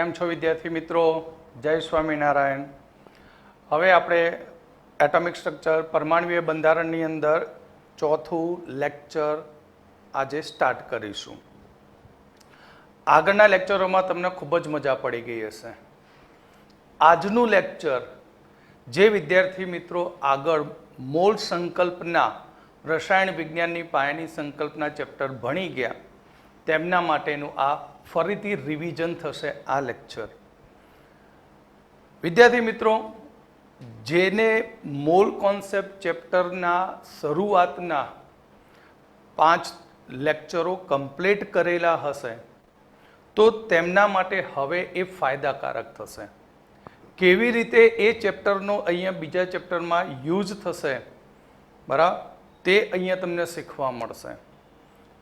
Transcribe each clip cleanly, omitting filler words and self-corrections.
કેમ છો વિદ્યાર્થી મિત્રો? જય સ્વામિનારાયણ. હવે આપણે એટોમિક સ્ટ્રક્ચર પરમાણ્વીય બંધારણની અંદર ચોથું લેક્ચર આજે સ્ટાર્ટ કરીશું. આગળના લેક્ચરોમાં તમને ખૂબ જ મજા પડી ગઈ હશે. આજનું લેક્ચર જે વિદ્યાર્થી મિત્રો આગળ મોલ સંકલ્પના રસાયણ વિજ્ઞાનની પાયાની સંકલ્પના ચેપ્ટર ભણી ગયા તેમના માટેનું આ ફરીથી રિવિઝન થશે આ લેક્ચર. વિદ્યાર્થી મિત્રો, જેને મોલ કોન્સેપ્ટ ચેપ્ટરના શરૂઆતના 5 લેક્ચરો કમ્પ્લીટ કરેલા હશે તો તેમના માટે હવે એ ફાયદાકારક થશે. કેવી રીતે એ ચેપ્ટરનો અહીંયા બીજા ચેપ્ટરમાં યુઝ થશે, બરાબર, તે અહીંયા તમને શીખવા મળશે.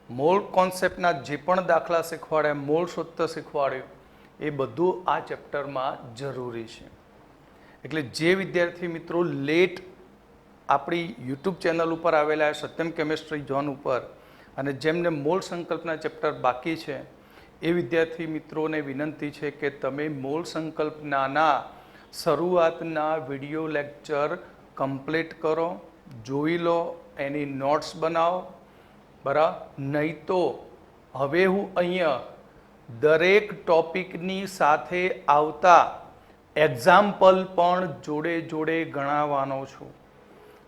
મોલ કોન્સેપ્ટના જે પણ દાખલા શીખવાડ્યા, મોલ સૂત્ર શીખવાડ્યું, એ બધું આ ચેપ્ટરમાં જરૂરી છે. એટલે જે વિદ્યાર્થી મિત્રો લેટ આપણી યુટ્યુબ ચેનલ ઉપર આવેલા સત્યમ કેમેસ્ટ્રી ઝોન ઉપર અને જેમને મોલ સંકલ્પના ચેપ્ટર બાકી છે એ વિદ્યાર્થી મિત્રોને વિનંતી છે કે તમે મોલ સંકલ્પનાના શરૂઆતના વિડીયો લેક્ચર કમ્પ્લીટ કરો, જોઈ લો, એની નોટ્સ બનાવો, બરાબર. નહીં તો હવે હું અહીંયા દરેક ટોપિકની સાથે આવતા એક્ઝામ્પલ પણ જોડે જોડે ગણાવવાનો છું,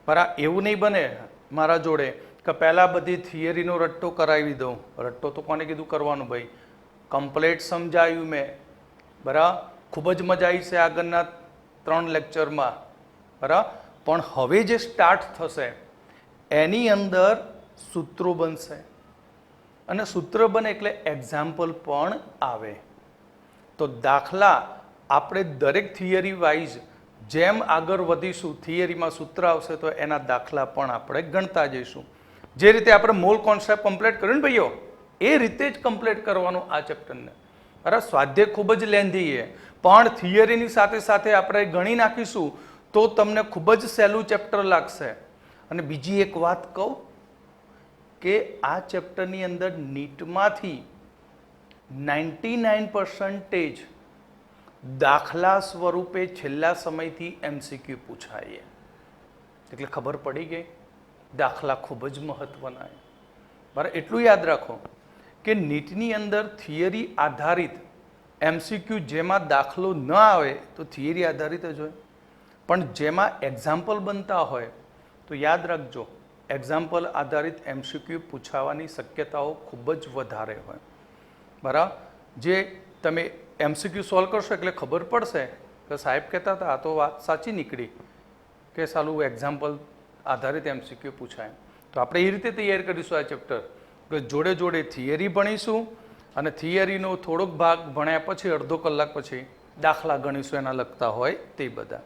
બરાબર. એવું નહીં બને મારા જોડે કે પહેલાં બધી થિયરીનો રટ્ટો કરાવી દઉં. રટ્ટો તો કોને કીધું કરવાનું ભાઈ? કમ્પ્લેટ સમજાયું મેં, બરાબર. ખૂબ જ મજા આવી છે આગળના 3 લેક્ચરમાં, બરાબર. પણ હવે જે સ્ટાર્ટ થશે એની અંદર સૂત્રો બનશે અને સૂત્ર બને એટલે એક્ઝામ્પલ પણ આવે. તો દાખલા આપણે દરેક થિયરી વાઇઝ જેમ આગળ વધીશું, થિયરીમાં સૂત્ર આવશે તો એના દાખલા પણ આપણે ગણતા જઈશું. જે રીતે આપણે મોલ કોન્સેપ્ટ કમ્પ્લીટ કર્યું ને ભાઈઓ, એ રીતે જ કમ્પ્લીટ કરવાનું આ ચેપ્ટરને. બરાબર. સ્વાધ્યાય ખૂબ જ લેન્ધી છે, પણ થિયરીની સાથે સાથે આપણે ગણી નાખીશું તો તમને ખૂબ જ સહેલું ચેપ્ટર લાગશે. અને બીજી એક વાત કહું કે આ ચેપ્ટરની અંદર નીટમાંથી 99% દાખલા સ્વરૂપે છેલ્લા સમયથી MCQ પૂછાય. એટલે ખબર પડી ગઈ, દાખલા ખૂબ જ મહત્વના છે. બરાબર. એટલું યાદ રાખો કે નીટની અંદર થિયરી આધારિત MCQ જેમાં દાખલો ન આવે તો થિયરી આધારિત જ હોય, પણ જેમાં એક્ઝામ્પલ બનતા હોય તો યાદ રાખજો એક્ઝામ્પલ આધારિત MCQ પૂછાવાની શક્યતાઓ ખૂબ જ વધારે હોય, બરાબર. જે તમે MCQ સોલ્વ કરશો એટલે ખબર પડશે કે સાહેબ કહેતા હતા આ તો વાત સાચી નીકળી કે સાલું એક્ઝામ્પલ આધારિત MCQ પૂછાય. તો આપણે એ રીતે તૈયાર કરીશું આ ચેપ્ટર કે જોડે જોડે થિયરી ભણીશું અને થિયરીનો થોડોક ભાગ ભણ્યા પછી અડધો કલાક પછી દાખલા ગણીશું એના લગતા હોય તે બધા.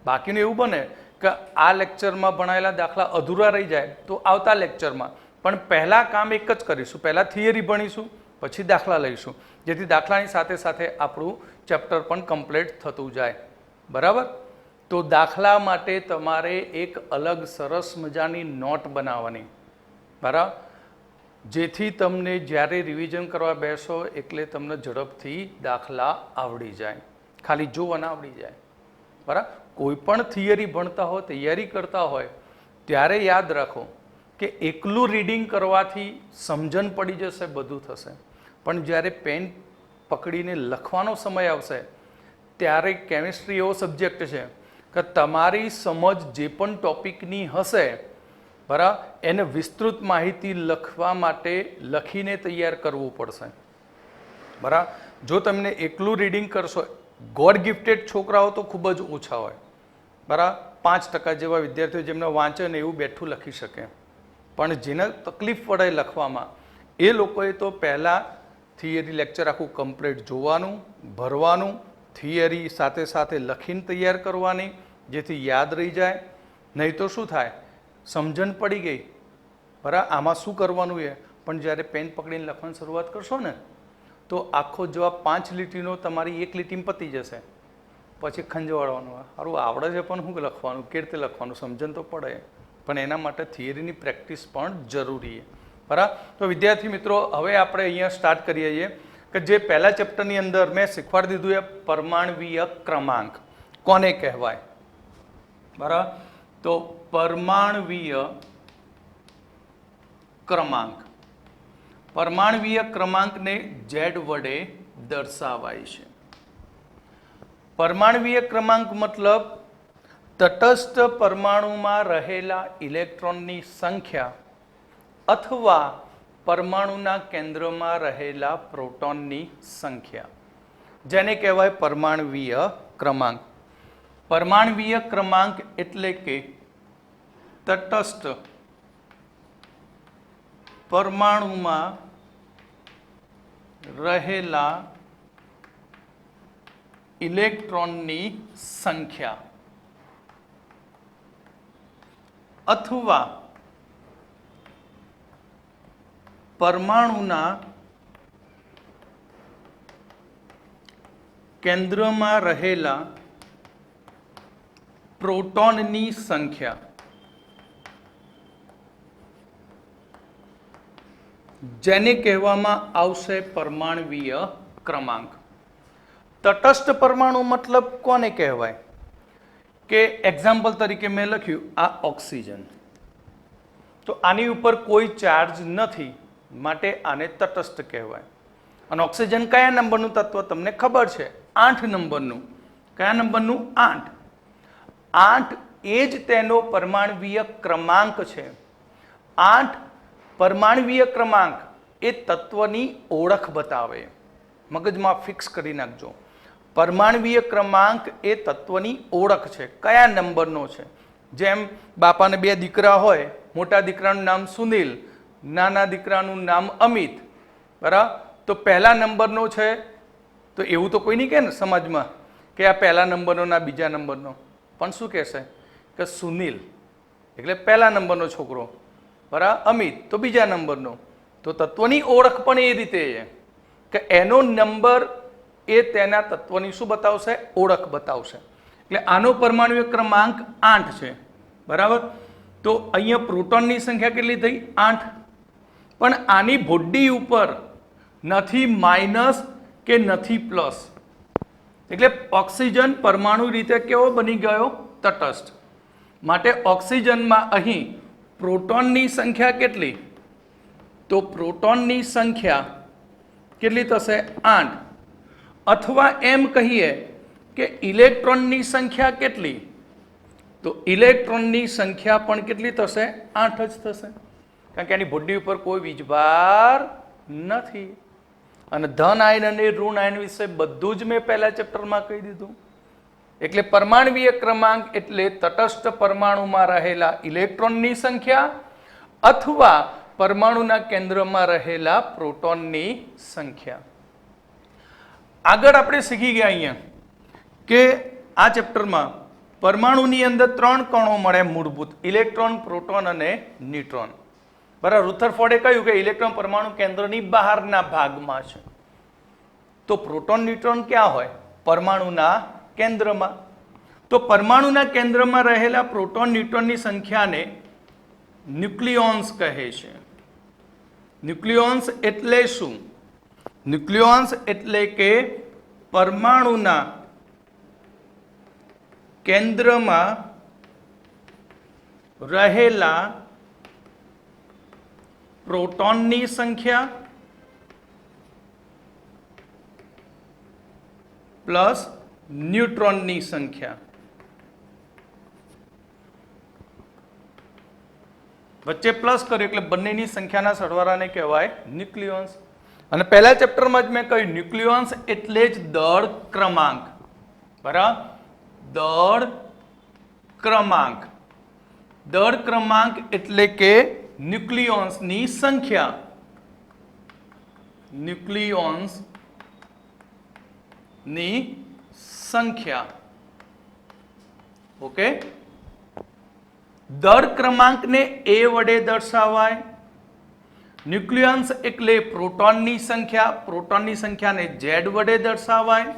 બાકીનું એવું બને કે આ લેક્ચરમાં ભણાયેલા દાખલા અધૂરા રહી જાય તો આવતા લેક્ચરમાં પણ પહેલાં કામ એક જ કરીશું, પહેલાં થિયરી ભણીશું પછી દાખલા લઈશું, જેથી દાખલાની સાથે સાથે આપણું ચેપ્ટર પણ કમ્પ્લીટ થતું જાય, બરાબર. તો દાખલા માટે તમારે એક અલગ સરસ મજાની નોટ બનાવવાની, બરાબર, જેથી તમને જ્યારે રિવિઝન કરવા બેસો એટલે તમને ઝડપથી દાખલા આવડી જાય, ખાલી જોવાના આવડી જાય, બરાબર. કોઈ પણ થિયરી ભણતા હોય, તૈયારી કરતા હોય ત્યારે યાદ રાખો કે એકલું રીડિંગ કરવાથી સમજણ પડી જશે, બધું થશે, પણ જ્યારે પેન પકડીને લખવાનો સમય આવશે ત્યારે કેમિસ્ટ્રી એવો સબ્જેક્ટ છે કે તમારી સમજ જે પણ ટોપિકની હશે, બરાબર, એને વિસ્તૃત માહિતી લખવા માટે લખીને તૈયાર કરવું પડશે, બરાબર. જો તમને એકલું રીડિંગ કરશો, ગોડ ગિફ્ટેડ છોકરાઓ તો ખૂબ જ ઓછા હોય, બરાબર. 5% જેવા વિદ્યાર્થીઓ જેમને વાંચે ને એવું બેઠું લખી શકે, પણ જેને તકલીફ પડે લખવામાં એ લોકોએ તો પહેલાં થિયરી લેક્ચર આખું કમ્પ્લીટ જોવાનું, ભરવાનું, થિયરી સાથે સાથે લખીને તૈયાર કરવાની, જેથી યાદ રહી જાય. નહીં તો શું થાય, સમજણ પડી ગઈ, બરાબર, આમાં શું કરવાનું એ, પણ જ્યારે પેન પકડીને લખવાની શરૂઆત કરશો ને તો આખો જવાબ 5 લીટીનો તમારી 1 લીટીમાં પતી જશે. પછી ખંજવાળવાનું, સારું આવડે છે પણ શું લખવાનું, કેવી રીતે લખવાનું, સમજણ તો પડે, પણ એના માટે થિયરીની પ્રેક્ટિસ પણ જરૂરી છે, બરાબર. તો વિદ્યાર્થી મિત્રો હવે આપણે અહીંયા સ્ટાર્ટ કરીએ છીએ કે જે પહેલા ચેપ્ટરની અંદર મેં શીખવાડી દીધું એ પરમાણવીય ક્રમાંક કોને કહેવાય, બરાબર? તો પરમાણવીય ક્રમાંક, પરમાણવીય ક્રમાંકને Z વડે દર્શાવાય છે. પરમાણવીય ક્રમાંક મતલબ તટસ્થ પરમાણુમાં રહેલા ઇલેક્ટ્રોનની સંખ્યા અથવા પરમાણુના કેન્દ્રમાં રહેલા પ્રોટોનની સંખ્યા, જેને કહેવાય પરમાણવીય ક્રમાંક. પરમાણવીય ક્રમાંક એટલે કે તટસ્થ પરમાણુમાં રહેલા ઇલેક્ટ્રોનની સંખ્યા અથવા પરમાણુના કેન્દ્રમાં રહેલા પ્રોટોનની સંખ્યા, જેને કહેવામાં આવશે પરમાણવીય ક્રમાંક. તટસ્થ પરમાણુ મતલબ કોને કહેવાય કે એક્ઝામ્પલ તરીકે મેં લખ્યું આ ઓક્સિજન, તો આની ઉપર કોઈ ચાર્જ નથી માટે આને તટસ્થ કહેવાય. અને ઓક્સિજન કયા નંબરનું તત્વ તમને ખબર છે? 8 નંબરનું. કયા નંબરનું? 8. 8 એ જ તેનો પરમાણવીય ક્રમાંક છે. 8 પરમાણવીય ક્રમાંક એ તત્વની ઓળખ બતાવે. મગજમાં ફિક્સ કરી નાખજો. પરમાણવીય ક્રમાંક એ તત્વની ઓળખ છે, કયા નંબરનો છે. જેમ બાપાને 2 દીકરા હોય, મોટા દીકરાનું નામ સુનિલ, નાના દીકરાનું નામ અમિત, બરાબર? તો પહેલા નંબરનો છે, તો એવું તો કોઈ નહીં કહે ને સમાજમાં કે આ પહેલા નંબરનો ના બીજા નંબરનો, પણ શું કહેશે કે સુનિલ એટલે પહેલા નંબરનો છોકરો, બરાબર? અમિત તો બીજા નંબરનો. તો તત્વની ઓળખ પણ એ રીતે છે કે એનો નંબર એ તેના તત્વની શું બતાવશે? ઓળખ બતાવશે. એટલે આનો પરમાણુ ક્રમાંક 8 છે, બરાબર? તો અહીંયા પ્રોટોનની સંખ્યા કેટલી થઈ? 8. પણ આની બોડી ઉપર નથી માઇનસ કે નથી પ્લસ, એટલે ઓક્સિજન પરમાણુ રીતે કેવો બની ગયો? તટસ્થ. માટે ઓક્સિજનમાં અહીં પ્રોટોનની સંખ્યા કેટલી? તો પ્રોટોનની સંખ્યા કેટલી થશે? 8. અથવા એમ કહીએ કે ઇલેક્ટ્રોનની સંખ્યા કેટલી? તો ઇલેક્ટ્રોનની સંખ્યા પણ કેટલી થશે? 8 જ થશે, કારણ કે આની બોડી ઉપર કોઈ વીજભાર નથી. અને ધન આયન અને ઋણ આયન વિશે બધું જ મેં પહેલા ચેપ્ટરમાં કહી દીધું. એટલે પરમાણવીય ક્રમાંક એટલે તટસ્થ પરમાણુમાં રહેલા ઇલેક્ટ્રોનની સંખ્યા અથવા પરમાણુના કેન્દ્રમાં રહેલા પ્રોટોનની સંખ્યા. આગળ આપણે શીખી ગયા અહીંયા કે આ ચેપ્ટરમાં પરમાણુની અંદર 3 કણો મળે મૂળભૂત: ઇલેક્ટ્રોન, પ્રોટોન અને ન્યુટ્રોન. બરાબર? રુથરફોર્ડે કહ્યું કે ઇલેક્ટ્રોન પરમાણુ કેન્દ્રની બહારના ભાગમાં છે. તો પ્રોટોન, ન્યુટ્રોન ક્યાં હોય? પરમાણુના કેન્દ્રમાં. તો પરમાણુના કેન્દ્રમાં રહેલા પ્રોટોન, ન્યુટ્રોનની સંખ્યાને ન્યુક્લિયોન્સ કહે છે. ન્યુક્લિયોન્સ એટલે શું? ન્યુક્લિયોન્સ એટલે કે પરમાણુના કેન્દ્રમાં રહેલા પ્રોટોનની સંખ્યા પ્લસ ન્યુટ્રોનની સંખ્યા. વચ્ચે પ્લસ કર્યું એટલે બંનેની સંખ્યાના સરવાળાને કહેવાય ન્યુક્લિયોન્સ. અને પહેલા ચેપ્ટરમાં જ મેં કહ્યું ન્યુક્લિયોન્સ એટલે જ દળ ક્રમાંક. બરાબર? દળ ક્રમાંક. દળ ક્રમાંક એટલે કે ન્યુક્લિયોન્સની સંખ્યા. ન્યુક્લિયોન્સની સંખ્યા. ઓકે? દળ ક્રમાંકને એ વડે દર્શાવાય. ન્યુક્લિયન્સ એટલે પ્રોટોનની સંખ્યા, પ્રોટોનની સંખ્યાને Z વડે દર્શાવાય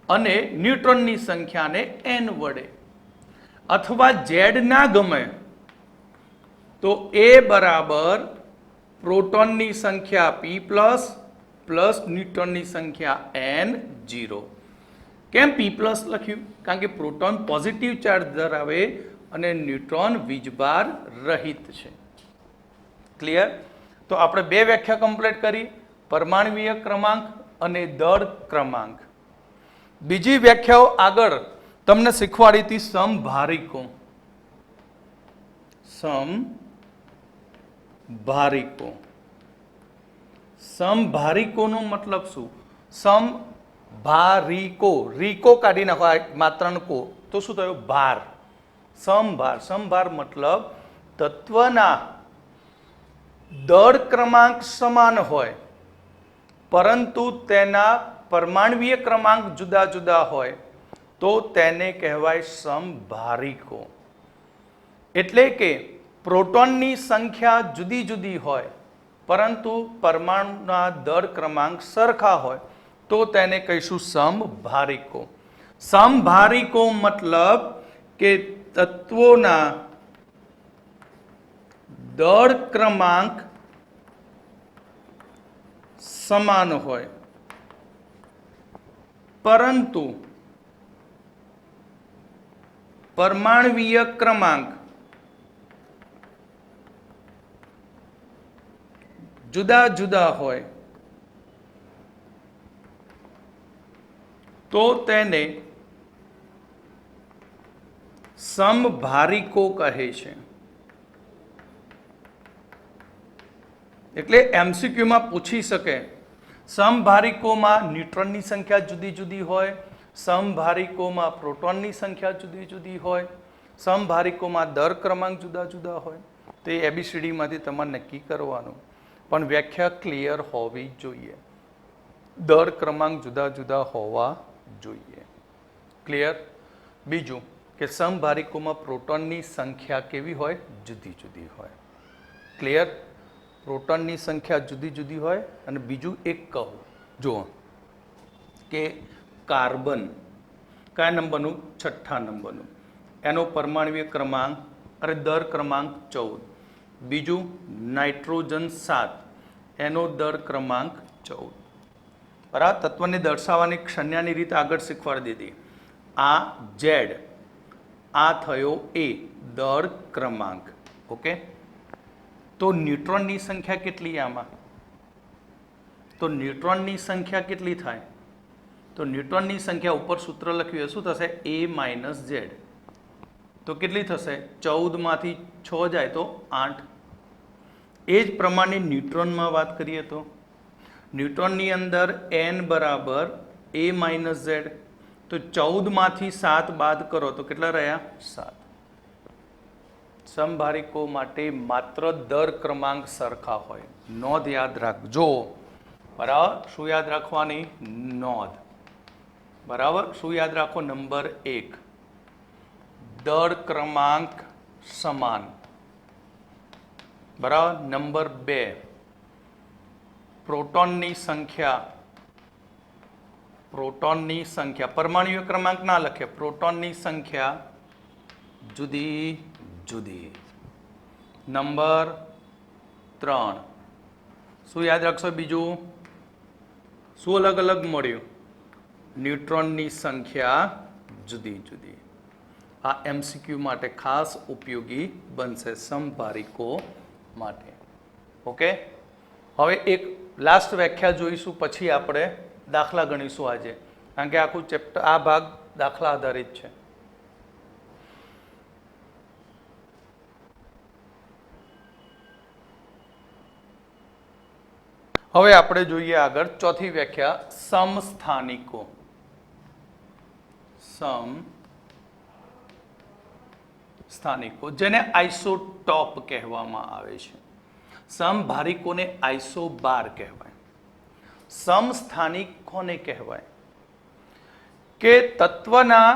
અને ન્યુટ્રોનની સંખ્યાને N વડે. અથવા Z ના ગમે તો A બરાબર પ્રોટોનની સંખ્યા P પ્લસ પ્લસ ન્યુટ્રોનની સંખ્યા n0. કેમ p પ્લસ લખ્યું? કારણ કે પ્રોટોન પોઝિટિવ ચાર્જ ધરાવે અને ન્યુટ્રોન વીજભાર રહિત છે. ક્લિયર? તો આપણે બે વ્યાખ્યા કમ્પ્લીટ કરી, પરમાણ્વીય ક્રમાંક અને દળ ક્રમાંક. બીજી વ્યાખ્યાઓ આગળ તમને શીખવાડી હતી સમભારિકો. સમભારિકો. સમભારિકોનો મતલબ શું? સમભારિકો, રીકો કાઢી નાખો, માત્રનો કો તો શું થયું? ભાર. સમભાર. સમભાર મતલબ તત્વના દળ ક્રમાંક સમાન હોય પરંતુ તેના પરમાણ્વીય ક્રમાંક જુદા જુદા હોય તો તેને કહેવાય સમભારિકો. એટલે કે પ્રોટોનની સંખ્યા જુદી જુદી હોય પરંતુ પરમાણુના દળ ક્રમાંક સરખા હોય તો તેને કહીશું સમભારિકો. સમભારિકો મતલબ કે તત્વોના દળ ક્રમાંક સમાન હોય પરંતુ પરમાણ્વીય ક્રમાંક જુદા જુદા હોય તો તેને સમભારિકો કહે છે. એટલે એમસીક્યુમાં પૂછી શકે, સમભારિકોમાં ન્યુટ્રોનની સંખ્યા જુદી જુદી હોય, સમભારિકોમાં પ્રોટોનની સંખ્યા જુદી જુદી હોય, સમભારિકોમાં દર ક્રમાંક જુદા જુદા હોય. તો એ એબીસીડીમાંથી તમારે નક્કી કરવાનું, પણ વ્યાખ્યા ક્લિયર હોવી જોઈએ. દર ક્રમાંક જુદા જુદા હોવા જોઈએ. ક્લિયર? બીજું કે સમભારિકોમાં પ્રોટોનની સંખ્યા કેવી હોય? જુદી જુદી હોય. ક્લિયર? પ્રોટોનની સંખ્યા જુદી જુદી હોય. અને બીજું એક કહું, જુઓ કે કાર્બન કયા નંબરનું? છઠ્ઠા નંબરનું. એનો પરમાણ્વીય ક્રમાંક અને દર ક્રમાંક 14. બીજું નાઇટ્રોજન 7, એનો દર ક્રમાંક 14. બરાબર? તત્વને દર્શાવવાની ક્ષણ્યાની રીત આગળ શીખવાડી દીધી. આ ઝેડ, આ થયો એ, દર ક્રમાંક. ઓકે? તો ન્યુટ્રોનની સંખ્યા કેટલી આમાં? તો ન્યુટ્રોનની સંખ્યા કેટલી થાય? તો ન્યુટ્રોનની સંખ્યા ઉપર સૂત્ર લખ્યું શું થશે? a minus Z. તો કેટલી થશે? 14 માંથી 6 જાય તો 8. એ જ પ્રમાણે ન્યુટ્રોનમાં વાત કરીએ તો ન્યુટ્રોનની અંદર n બરાબર a માઇનસ ઝેડ. તો 14 માંથી 7 બાદ કરો તો કેટલા રહ્યા? 7. સમભારિકો માટે માત્ર દર ક્રમાંક સરખા હોય. નોંધ યાદ રાખજો. બરાબર? શું યાદ રાખવાની? નોંધ. બરાબર? શું યાદ રાખો? નંબર 1, દર ક્રમાંક સમાન. બરાબર? નંબર 2, પ્રોટોનની સંખ્યા પરમાણ્વીય ક્રમાંક ના લખે, પ્રોટોનની સંખ્યા જુદી જુદી. નંબર 3, શું યાદ રાખશો? બીજું શું અલગ અલગ મળ્યું? ન્યુટ્રોનની સંખ્યા જુદી જુદી. આ એમસીક્યુ માટે ખાસ ઉપયોગી બનશે, સમભારિકો માટે. ઓકે? હવે એક લાસ્ટ વ્યાખ્યા જોઈશું, પછી આપણે દાખલા ગણીશું આજે, કારણ કે આખું ચેપ્ટર, આ ભાગ દાખલા આધારિત છે. હવે આપણે જોઈએ આગળ ચોથી વ્યાખ્યા, સમસ્થાનિકો. સમસ્થાનિકો, જેને આઇસોટોપ કહેવામાં આવે છે. સમભારિકોને આઇસોબાર કહેવાય. સમસ્થાનિક કોને કહેવાય? કે તત્વના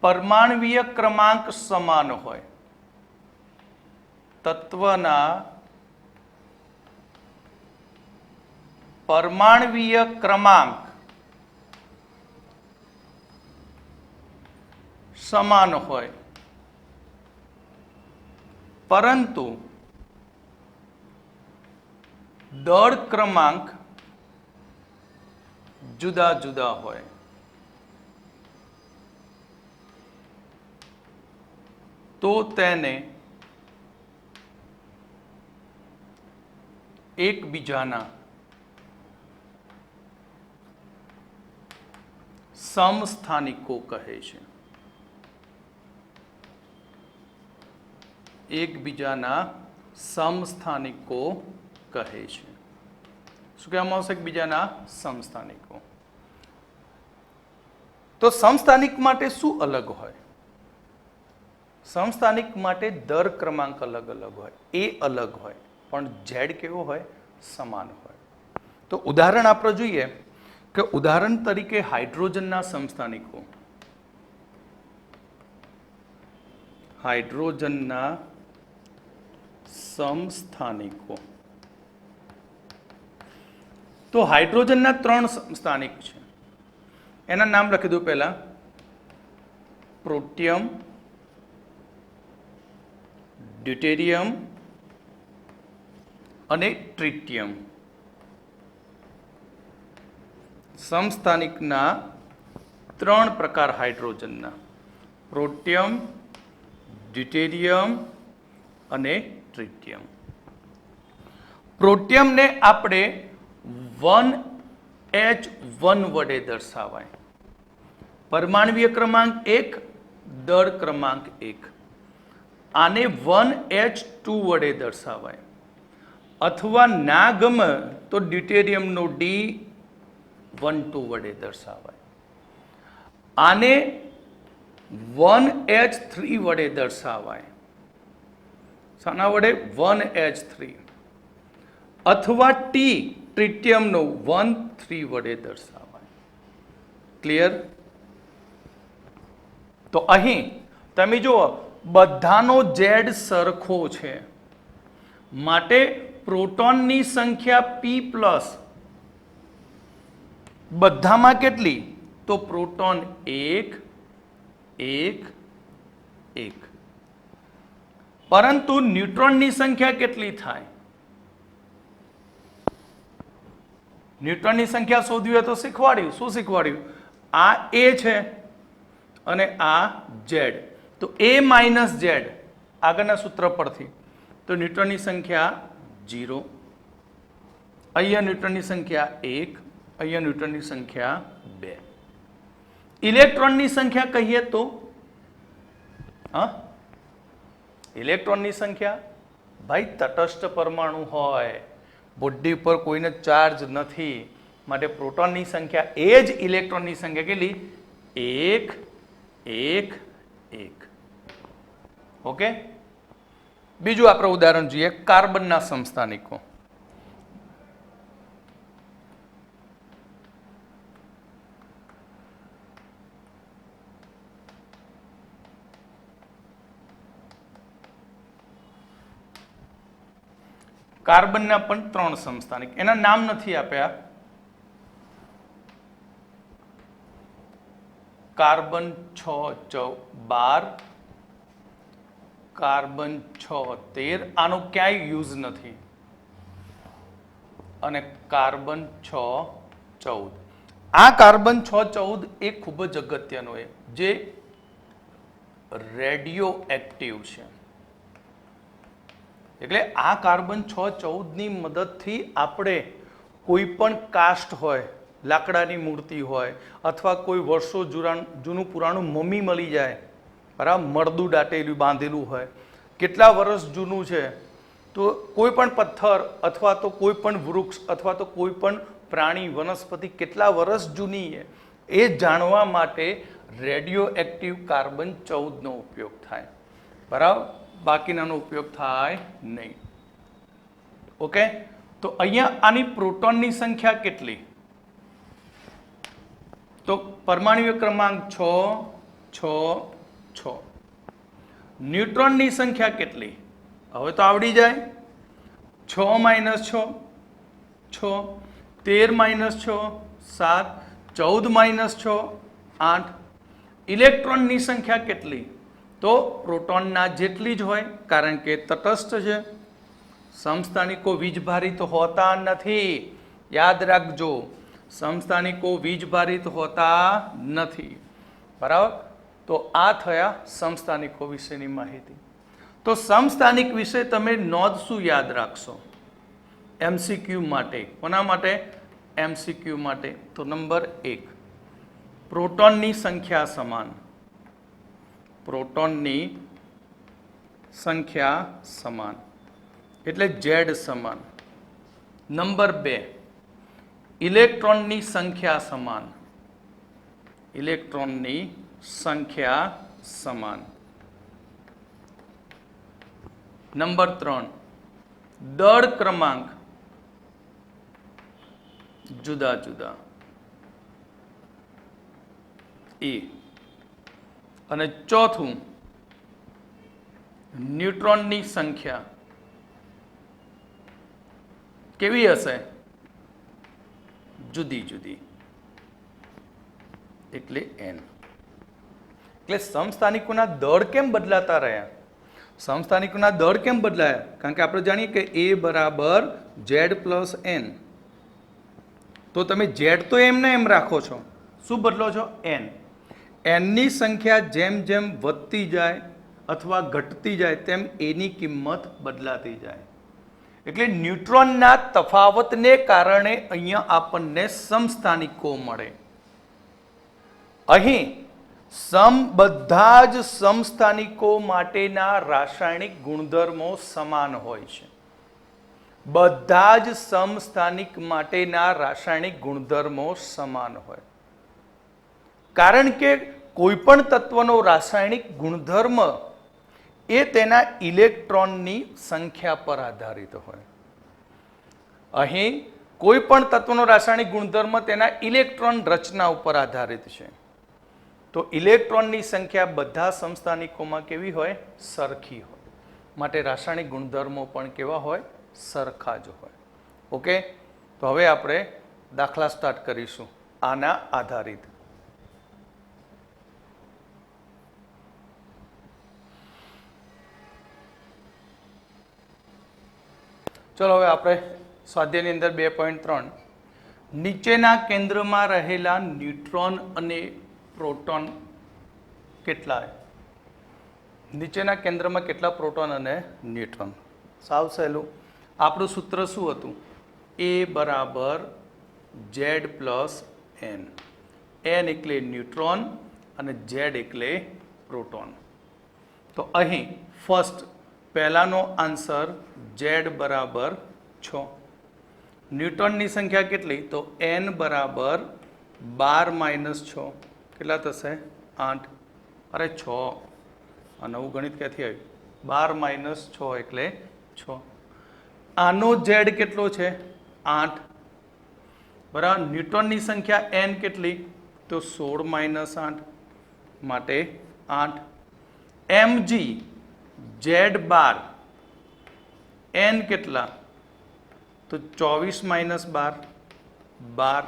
પરમાણ્વીય ક્રમાંક સમાન હોય. તત્વના પરમાણ્વીય ક્રમાંક સમાન હોય પરંતુ દળ ક્રમાંક જુદા જુદા હોય તો તેને એકબીજાના સમસ્થાનિકો કહે છે. એકબીજાના સમસ્થાનિકો કહે છે. શું કહેવામાં આવશે? એકબીજાના સમસ્થાનિકો. તો સમસ્થાનિક માટે શું અલગ હોય? સમસ્થાનિક માટે દર ક્રમાંક અલગ અલગ હોય, એ અલગ હોય, પણ ઝેડ કેવો હોય? સમાન હોય. તો ઉદાહરણ આપણે જોઈએ કે ઉદાહરણ તરીકે હાઇડ્રોજનના સમસ્થાનિકો, હાઇડ્રોજનના સમસ્થાનિકો. તો હાઇડ્રોજનના 3 સમસ્થાનિક છે. એના નામ લખી દઉં પહેલા. પ્રોટિયમ, ડ્યુટેરિયમ અને ટ્રિટિયમ. સમસ્થાનિકના 3 પ્રકાર હાઇડ્રોજનના: પ્રોટિયમ, ડ્યુટેરિયમ અને ટ્રિટિયમ. પ્રોટિયમને આપણે 1H1 વડે દર્શાવાય. પરમાણ્વીય ક્રમાંક 1, દળ ક્રમાંક 1. આને 1H2 વડે દર્શાવાય. અથવા ના ગમે તો ડ્યુટેરિયમનો D12 વડે દર્શાવાય. આને 1H3 વડે દર્શાવાય. શાના વડે? 1H3. અથવા ટ્રિટિયમનો 1,3 વડે દર્શાવાય. ક્લિયર? તો અહીં તમે જુઓ, બધાનો ઝેડ સરખો છે, માટે પ્રોટોનની સંખ્યા P+. બધામાં કેટલી? તો પ્રોટોન 1, 1, 1. પરંતુ ન્યુટ્રોનની સંખ્યા કેટલી થાય? ન્યુટ્રોનની સંખ્યા શોધવી હોય તો શીખવાડ્યું. શું શીખવાડ્યું? આ A છે અને આ Z. તો A - Z આગળના સૂત્ર પરથી. તો ન્યુટ્રોનની સંખ્યા 0. અહીંયા ન્યુટ્રોનની સંખ્યા 1, અહીંયા ન્યુટ્રોનની સંખ્યા 2. ઇલેક્ટ્રોનની સંખ્યા કહીએ તો ઇલેક્ટ્રોનની સંખ્યા, ભાઈ તટસ્થ પરમાણુ હોય, બોડી પર કોઈને ચાર્જ નથી, માટે પ્રોટોનની સંખ્યા એ જ ઇલેક્ટ્રોનની સંખ્યા કેટલી? 1, 1, 1. ઓકે. બીજું આપણે ઉદાહરણ જોઈએ, કાર્બનના સમસ્થાનિકો. કાર્બનના પણ 3 સમસ્થાનિક. એના નામ નથી આપ્યા. Carbon 6, 12, carbon 6, 13. આનો ક્યાંય યુઝ નથી. અને કાર્બન 6, 14. આ કાર્બન 6, 14 એ ખૂબ જ અગત્યનો છે, જે રેડિયો એક્ટિવ છે. એટલે આ કાર્બન 6, 14 ની મદદથી આપણે કોઈ પણ કાસ્ટ હોય, લાકડાની મૂર્તિ હોય, અથવા કોઈ વર્ષો જૂનું પુરાણું મમ્મી મળી જાય, બરાબર, મરદું દાટેલું બાંધેલું હોય, કેટલા વર્ષ જૂનું છે, તો કોઈ પણ પથ્થર અથવા તો કોઈ પણ વૃક્ષ અથવા તો કોઈ પણ પ્રાણી, વનસ્પતિ કેટલા વર્ષ જૂની છે એ જાણવા માટે રેડિયો એક્ટિવ કાર્બન 14 નો ઉપયોગ થાય. બરાબર, બાકીનાનો ઉપયોગ થાય નહીં. ઓકે. તો અહીંયા આની પ્રોટોનની સંખ્યા કેટલી? તો પરમાણ્વીય ક્રમાંક 6, 6, 6. ન્યુટ્રોનની સંખ્યા કેટલી? હવે તો આવડી જાય. 6 - 6, 6. 13 - 6, 7. 14 - 6, 8. ઇલેક્ટ્રોનની સંખ્યા કેટલી? તો પ્રોટોનના જેટલી જ હોય, કારણ કે તટસ્થ છે. સમસ્થાનિકો વીજભારિત હોતા નથી, યાદ રાખજો. સમસ્થાનિકો વીજભારિત હોતા નથી, બરાબર. તો આ થયા સમસ્થાનિકો વિશેની માહિતી. તો સમસ્થાનિક વિશે તમે નોંધ શું યાદ રાખશો એમસીક્યુ માટે? કોના માટે? એમસીક્યુ માટે. તો નંબર 1, પ્રોટોનની સંખ્યા સમાન. પ્રોટોનની સંખ્યા સમાન એટલે Z સમાન. નંબર 2, ઇલેક્ટ્રોનની સંખ્યા સમાન. ઇલેક્ટ્રોનની સંખ્યા સમાન. નંબર 3, દળ ક્રમાંક જુદા જુદા. એ અને ચોથું, ન્યુટ્રોનની સંખ્યા કેવી હશે? જુદી જુદી, એટલે n. એટલે સમસ્થાનિકોના દળ કેમ બદલાતા રહ્યા? સમસ્થાનિકોના દળ કેમ બદલાયા? કારણ કે આપણે જાણીએ કે A બરાબર Z + n. તો તમે Z તો એમને એમ રાખો છો, શું બદલો છો? n. nની સંખ્યા જેમ જેમ વધતી જાય અથવા ઘટતી જાય તેમ એની કિંમત બદલાતી જાય. એટલે ન્યુટ્રોનના તફાવતને કારણે અહીંયા આપણને સમસ્થાનિકો મળે. અહીં બધા જ સમસ્થાનિકો માટેના રાસાયણિક ગુણધર્મો સમાન હોય છે. બધા જ સમસ્થાનિક માટેના રાસાયણિક ગુણધર્મો સમાન હોય. કારણ કે કોઈ પણ તત્વનો રાસાયણિક ગુણધર્મ એ તેના ઇલેક્ટ્રોનની સંખ્યા પર આધારિત હોય. અહીં કોઈ પણ તત્વનો રાસાયણિક ગુણધર્મ તેના ઇલેક્ટ્રોન રચના ઉપર આધારિત છે. તો ઇલેક્ટ્રોનની સંખ્યા બધા સમસ્થાનિકોમાં કેવી હોય? સરખી હોય. માટે રાસાયણિક ગુણધર્મો પણ કેવા હોય? સરખા જ હોય. ઓકે, તો હવે આપણે દાખલા સ્ટાર્ટ કરીશું આના આધારિત. ચલો હવે આપણે સ્વાધ્યાયની અંદર 2.3 નીચેના કેન્દ્રમાં રહેલા ન્યુટ્રોન અને પ્રોટોન કેટલા? નીચેના કેન્દ્રમાં કેટલા પ્રોટોન અને ન્યુટ્રોન? સાવ સહેલું. આપણું સૂત્ર શું હતું? A બરાબર Z + n. n એટલે ન્યુટ્રોન અને Z એટલે પ્રોટોન. તો અહીં ફર્સ્ટ પહેલાનો આન્સર Z બરાબર 6. ન્યુટ્રોનની સંખ્યા કેટલી? તો n બરાબર 12 - 6 કેટલા થશે? 8. અરે 6, આ નવું ગણિત ક્યાંથી આવ્યું? 12 - 6 એટલે 6. આનો Z કેટલો છે? 8. બરાબર. ન્યુટ્રોનની સંખ્યા n કેટલી? તો 16 - 8 માટે 8. mg Z બાર n કેટલા? તો 24 - 12 12.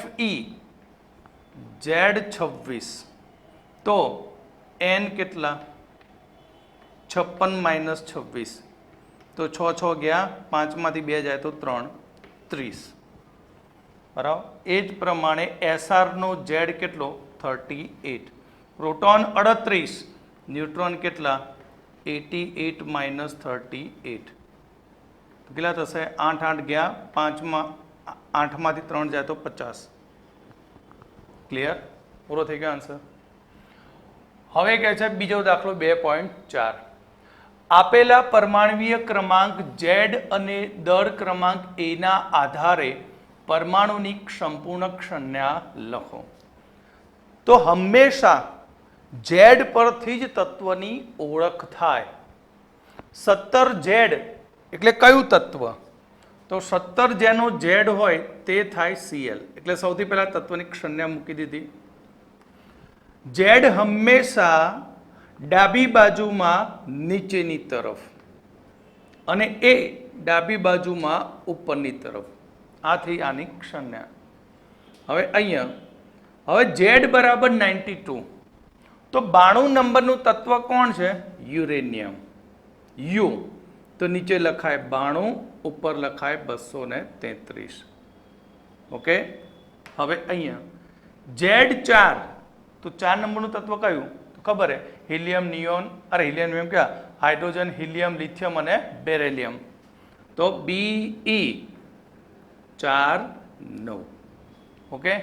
fe Z 26 તો n કેટલા? 56 - 26 તો 6 6 ગયા, 5 માંથી 2 જાય તો 3 30. બરાબર. એ જ પ્રમાણે SR નો Z કેટલો? 38. પ્રોટોન 38, ન્યુટ્રોન કેટલા? 88 - 38 કેટલા થશે? 8 8 ગયા, 8 માંથી 3 જાય તો 50. ક્લિયર? પૂરો થઈ ગયો આન્સર. હવે કહે છે બીજો દાખલો 2.4 આપેલા પરમાણ્વીય ક્રમાંક Z અને દળ ક્રમાંક A ના આધારે પરમાણુની સંપૂર્ણ સંજ્ઞા લખો. તો હંમેશા Z પરથી જ તત્વની ઓળખ થાય. 17 Z એટલે કયું તત્વ? તો 17 જેનો Z હોય તે થાય Cl. એટલે સૌથી પહેલા તત્વની સંજ્ઞા મૂકી દીધી. Z હંમેશા ડાબી બાજુમાં નીચેની તરફ અને A ડાબી બાજુમાં ઉપરની તરફ. આ થઈ આની સંજ્ઞા. હવે અહીંયા હવે Z બરાબર 92 તો 92 નંબરનું તત્વ કોણ છે? યુરેનિયમ. યુ તો નીચે લખાય 92, ઉપર લખાય 233. ઓકે, હવે અહીંયા Z4 તો 4 નંબરનું તત્વ કયું તો ખબર હે, હિલિયમ નિયોન, અરે હિલિયમ નિયોન ક્યાં, હાઇડ્રોજન, હિલિયમ, લિથિયમ અને બેરિલિયમ. તો Be 4 9. ઓકે,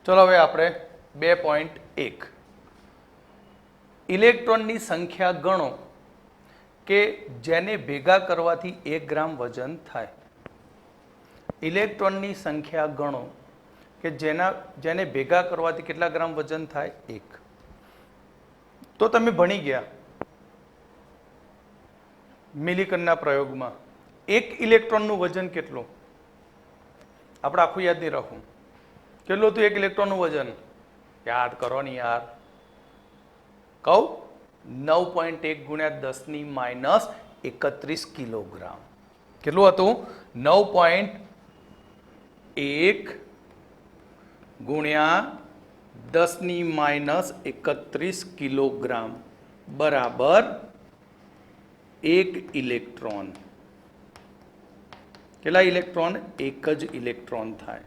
ચલો હવે આપણે 2.1 ઇલેક્ટ્રોનની સંખ્યા ગણો કે જેને ભેગા કરવાથી 1 ગ્રામ વજન થાય. ઇલેક્ટ્રોનની સંખ્યા ગણો કે જેને ભેગા કરવાથી કેટલા ગ્રામ વજન થાય 1. તો તમે ભણી ગયા મિલિકનના પ્રયોગમાં 1 ઇલેક્ટ્રોનનું વજન કેટલું, આપણે આખું યાદ નહીં રાખવું. કેટલું હતું 1 ઇલેક્ટ્રોનનું વજન, યાદ કરો ને યાર, કહું 9.1 ગુણ્યા 10 - 31 કિલોગ્રામ. કેટલું હતું 9.1 ગુણ્યા 10 - 31 કિલોગ્રામ બરાબર 1 ઇલેક્ટ્રોન. કેટલા ઇલેક્ટ્રોન, 1 જ ઇલેક્ટ્રોન થાય.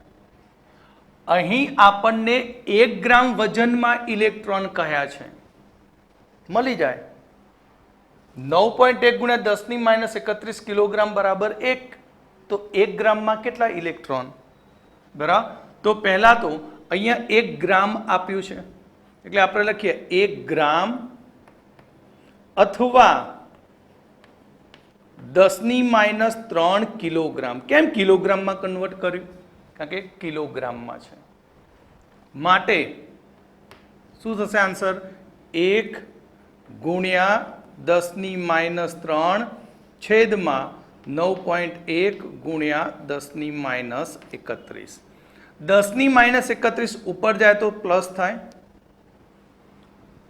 અહીં આપણને 1 ગ્રામ વજનમાં ઇલેક્ટ્રોન કહ્યા છે, મળી જાય. 9.1 ગુણ્યા 10 - 31 કિલોગ્રામ બરાબર 1. તો 1 ગ્રામમાં કેટલા ઇલેક્ટ્રોન, બરાબર. તો પહેલા તો અહીંયા 1 ગ્રામ આપ્યું છે એટલે આપણે લખીએ 1 ગ્રામ અથવા 10 - 3 કિલોગ્રામ. કેમ કિલોગ્રામમાં કન્વર્ટ કર્યું, કારણ કે કિલોગ્રામમાં છે, માટે શું થશે આન્સર, 1 ગુણ્યા 10 - 3 છેદમાં 9.1 ગુણ્યા 10 - 31. 10 - 31 ઉપર જાય તો પ્લસ થાય,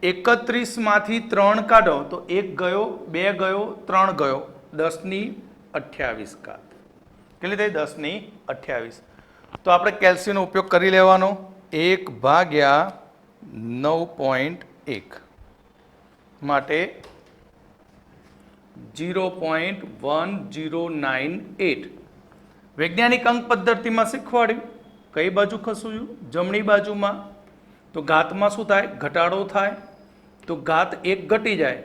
31 માંથી 3 કાઢો તો 1 ગયો, 2 ગયો, 3 ગયો, 10 - 28. કેટલી થઈ, 10 - 28. તો આપણે કેલ્સીનો ઉપયોગ કરી લેવાનો, 1 ભાગ્યા 9.1 માટે 0.1098. વૈજ્ઞાનિક અંક પદ્ધતિમાં શીખવાડ્યું કઈ બાજુ ખસું, જમણી બાજુમાં. તો ઘાતમાં શું થાય, ઘટાડો થાય, તો ઘાત 1 ઘટી જાય.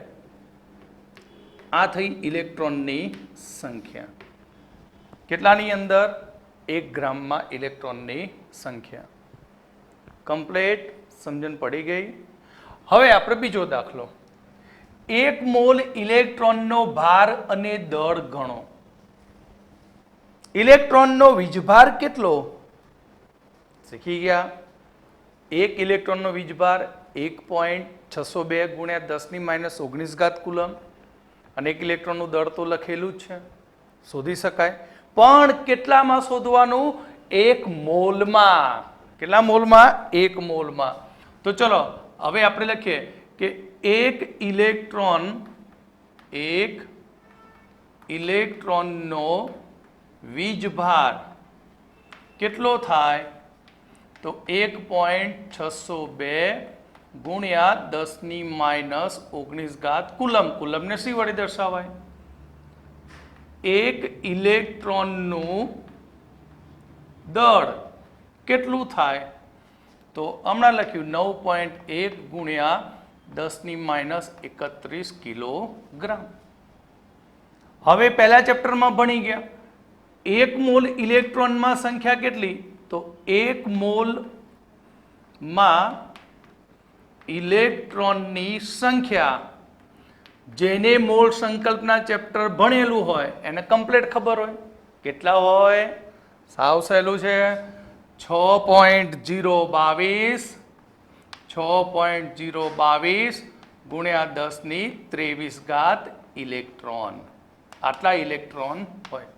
આ થઈ ઇલેક્ટ્રોનની સંખ્યા. કેટલાની અંદર, 1 ગ્રામમાં ઇલેક્ટ્રોનની સંખ્યા. કમ્પ્લીટ, સમજણ પડી ગઈ. હવે આપણે બીજો દાખલો, 1 મોલ ઇલેક્ટ્રોનનો ભાર અને દળ ગણો. ઇલેક્ટ્રોનનો વીજભાર કેટલો, શીખી ગયા. 1 ઇલેક્ટ્રોનનો વીજભાર 1.602 ગુણ્યા 10 - 19 કુલમ, અને 1 ઇલેક્ટ્રોનનું દળ તો લખેલું જ છે, શોધી શકાય. પણ કેટલામાં શોધવાનું, 1 મોલમાં. કેટલા મોલમાં, 1 મોલમાં. તો ચલો હવે આપણે લખીએ કે 1 ઇલેક્ટ્રોનનો વીજભાર કેટલો થાય, તો 1.602 ગુણ્યા 10 - 19 કુલમ. કુલમને સી વડે દર્શાવાય, 1 ઇલેક્ટ્રોનનું દળ કેટલું થાય, તો હમણાં લખ્યું 9.1 ગુણ્યા 10 - 31 કિલોગ્રામ. હવે પહેલા ચેપ્ટરમાં ભણી ગયા 1 મોલ ઇલેક્ટ્રોનમાં સંખ્યા કેટલી, તો 1 મોલમાં ઇલેક્ટ્રોનની સંખ્યા. જેને મોલ સંકલ્પના ચેપ્ટર ભણેલું હોય એને કમ્પ્લીટ ખબર હોય. કેટલા હોય, સાવ સહેલું છે, 6.022 ગુણ્યા 10 - 23 ઇલેક્ટ્રોન. આટલા ઇલેક્ટ્રોન હોય.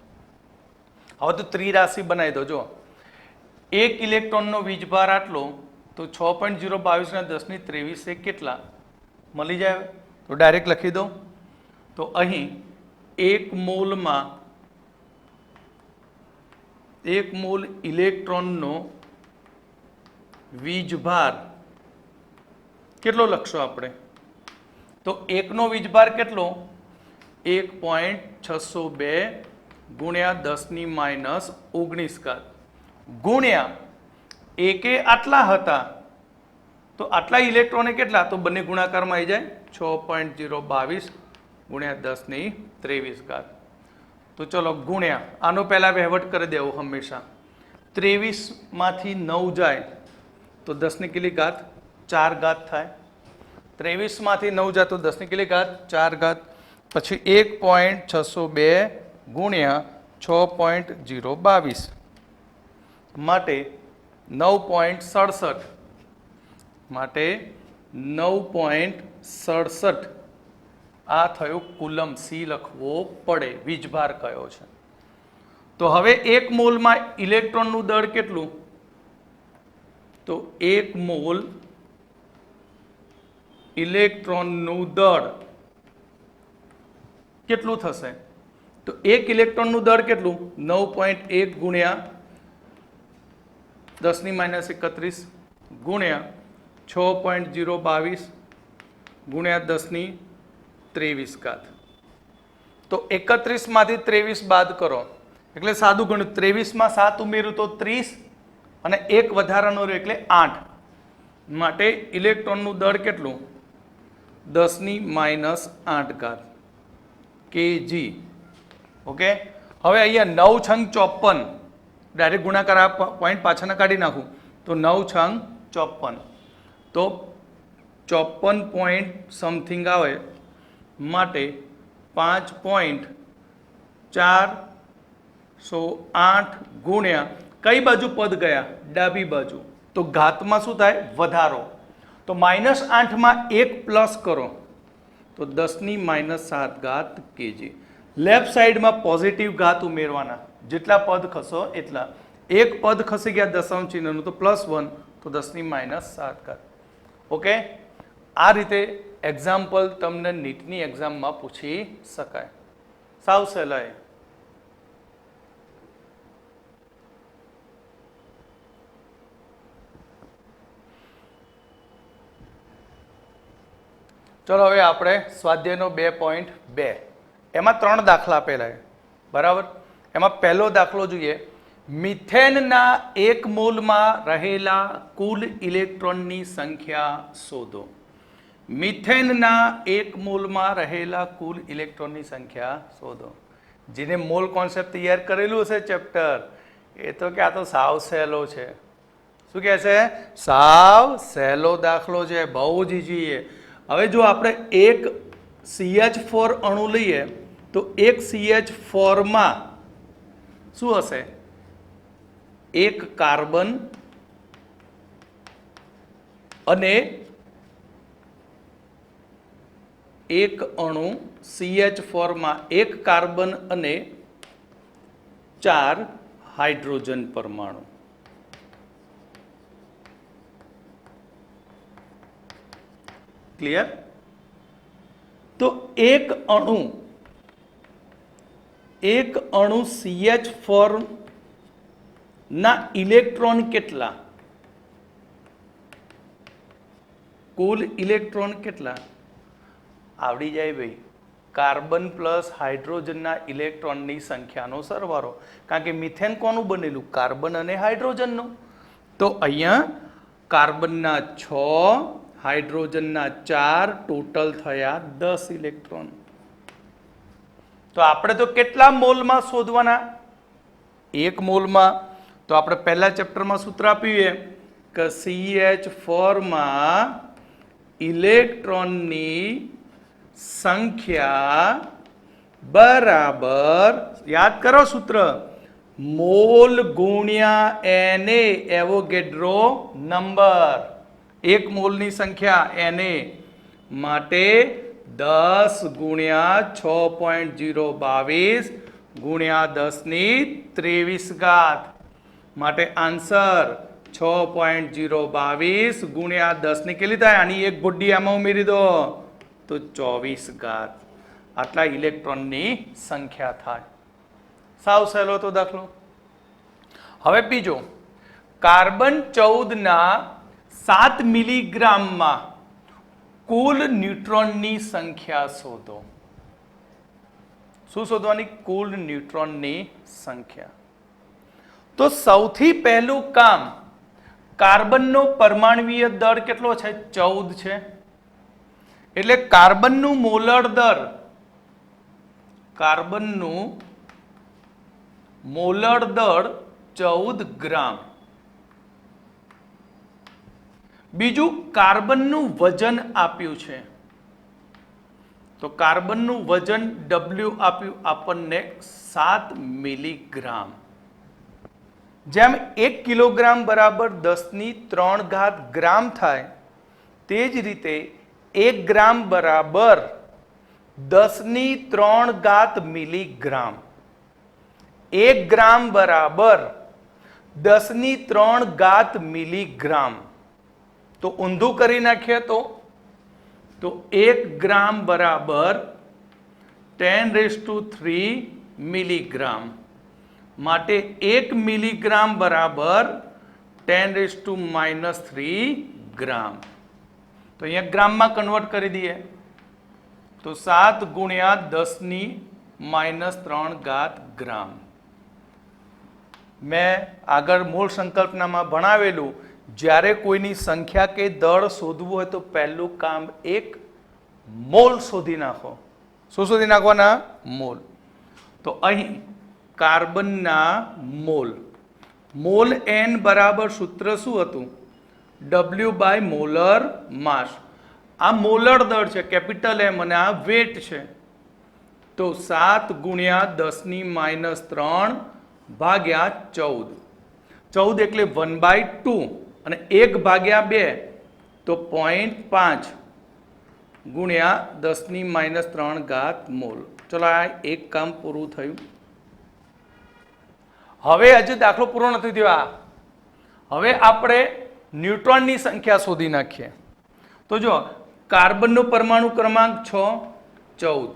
હવે તો ત્રિરાશિ બનાવી દો. જો 1 ઇલેક્ટ્રોનનો વીજભાર આટલો, તો 6.022 ના 10 - 23 કેટલા મળી જાય, તો ડાયરેક્ટ લખી દો. તો અહીં 1 મોલમાં 1 મોલ ઇલેક્ટ્રોનનો વીજભાર કેટલો લખશો આપણે, તો 1 નો વીજભાર કેટલો 1.602 ગુણ્યા 10⁻19 ઘાત ગુણ્યા એકે આટલા હતા તો આટલા ઇલેક્ટ્રોને કેટલા તો બંને ગુણાકારમાં આવી જાય 6.022 ગુણ્યા 10⁻23 ઘાત તો ચલો ગુણ્યા આનો પહેલા વહેવટ કરી દેવો હંમેશા 23 માંથી 9 જાય તો 10 ની કેટલી ઘાત 4 ઘાત થાય 23 માંથી 9 જાય તો 10 ની કેટલી ઘાત 4 ઘાત પછી 1.602 ગુણ્યા 6.022 માટે 9.67 માટે 9.67 આ થયો કુલમ સી લખવો પડે વીજભાર કયો છે તો હવે 1 મોલમાં ઇલેક્ટ્રોનનું દળ કેટલું તો 1 મોલ ઇલેક્ટ્રોનનું દળ કેટલું થશે તો 1 ઇલેક્ટ્રોનનું દળ કેટલું 9.1 ગુણ્યા 10⁻31 ગુણ્યા 6.022 ગુણ્યા 10⁻23 ઘાત તો 31 માંથી 23 બાદ કરો એટલે સાદું ગણ્યું 23 માં 7 ઉમેર્યું તો 30 અને 1 વધારાનો રહ્યો એટલે 8 માટે ઇલેક્ટ્રોનનું દળ કેટલું 10⁻8 ઘાત કેજી ઓકે હવે અહીંયા 9 છંગ 54 ડાયરેક્ટ ગુણાકાર આ પોઈન્ટ પાછળના કાઢી નાખું તો 9 છંગ 54 તો 54 પોઈન્ટ સમથિંગ આવે માટે 5.408 ગુણ્યા કઈ બાજુ પદ ગયા ડાબી બાજુ તો ઘાતમાં શું થાય વધારો તો -8 માં 1 પ્લસ કરો તો 10⁻7 ઘાત કેજી લેફ્ટ સાઈડમાં પોઝિટિવ ઘાત ઉમેરવાના જેટલા પદ ખસો એટલા એક પદ ખસી ગયા દશાંશ ચિહ્નનું તો +1 તો 10⁻7 ઘાત ઓકે આ રીતે એક્ઝામ્પલ તમને નીટની એક્ઝામમાં પૂછી શકાય સાવ સહેલાઈ ચલો હવે આપણે સ્વાધ્યાયનો 2.2 એમાં 3 દાખલા આપેલા છે બરાબર એમાં પહેલો દાખલો જોઈએ મિથેનના 1 મોલમાં રહેલા કુલ ઇલેક્ટ્રોનની સંખ્યા શોધો મિથેનના 1 મોલમાં રહેલા કુલ ઇલેક્ટ્રોનની સંખ્યા શોધો જેને મોલ કોન્સેપ્ટ તૈયાર કરેલું હશે ચેપ્ટર એ તો કે આ તો સાવ સહેલો છે શું કહે છે સાવ સહેલો દાખલો છે બહુ જ ઈઝી હવે જો આપણે એક CH4 અણુ લઈએ તો એક CH4 માં શું હશે એક કાર્બન અને એક અણુ CH4 માં એક કાર્બન અને 4 હાઇડ્રોજન પરમાણુ ક્લિયર તો એક અણુ CH4 ના ઇલેક્ટ્રોન કેટલા કુલ ઇલેક્ટ્રોન કેટલા આવડી જાય ભાઈ કાર્બન પ્લસ હાઇડ્રોજનના ઇલેક્ટ્રોનની સંખ્યાનો સરવાળો કારણ કે મિથેન કોનું બનેલું કાર્બન અને હાઇડ્રોજનનું તો અહીંયા કાર્બનના 6 હાઇડ્રોજનના 4 ટોટલ થયા 10 ઇલેક્ટ્રોન તો આપણે તો કેટલા મોલમાં શોધવાના 1 મોલમાં તો આપણે પહેલા ચેપ્ટરમાં સૂત્ર આપ્યું કે CH4 માં ઇલેક્ટ્રોનની સંખ્યા બરાબર યાદ કરો સૂત્ર મોલ ગુણ્યા Na એવોગેડ્રો નંબર 1 મોલની સંખ્યા Na માટે 10 ગુણ્યા 6.022 ગુણ્યા 10⁻23 ઘાત માટે આન્સર 6.022 ગુણ્યા 10 ની કેટલી થાય આની એક ગોડી આમાં ઉમેરી દો તો 24 ઘાત આટલા ઇલેક્ટ્રોનની સંખ્યા થાય સાવ સહેલો તો દાખલો હવે બીજો કાર્બન 14 ના 7 મિલીગ્રામમાં કુલ ન્યુટ્રોનની સંખ્યા શોધો. શું શોધવાની? કુલ ન્યુટ્રોનની સંખ્યા. તો સૌથી પહેલું કામ, કાર્બનનો પરમાણુય દળ કેટલો છે? 14 છે. એટલે કાર્બનનું મોલર દર, કાર્બનનું મોલર દળ 14 ગ્રામ. બીજું, કાર્બનનું વજન આપ્યું છે. તો કાર્બનનું વજન W આપ્યું આપણને 7 મિલીગ્રામ. જેમ 1 કિલોગ્રામ બરાબર 10³ ગ્રામ થાય, તે જ રીતે 1 ગ્રામ બરાબર 10³ મિલીગ્રામ. 1 ગ્રામ બરાબર 10³ મિલીગ્રામ. તો ઊંધું કરી નાખીએ તો 1 ગ્રામ બરાબર 10³ મિલીગ્રામ. માટે 1 મિલીગ્રામ બરાબર 10⁻³ ગ્રામ. તો અહીંયા ગ્રામમાં કન્વર્ટ કરી દઈએ તો 7 × 10⁻³ ગ્રામ. મેં આગળ મૂળ સંકલ્પનામાં ભણાવેલું, જ્યારે કોઈની સંખ્યા કે દળ શોધવું હોય તો પહેલું કામ એક મોલ શોધી નાખો. શું શોધી નાખવાના? મોલ. તો અહીં કાર્બનના મોલ, મોલ n બરાબર સૂત્ર શું હતું? W/ મોલર માસ. આ મોલર દળ છે, કેપિટલ M, અને આ વેટ છે. તો 7 × 10⁻³ ભાગ્યા 14. 14 એટલે 1/2 અને 1/2 તો 0.5 ગુણ્યા 10⁻³ મોલ. ચલો, આ એક કામ પૂરું થયું. હવે હજુ દાખલો પૂરો નથી થયો. હવે આપણે ન્યુટ્રોનની સંખ્યા શોધી નાખીએ. તો જો, કાર્બનનો પરમાણુ ક્રમાંક 6, 14.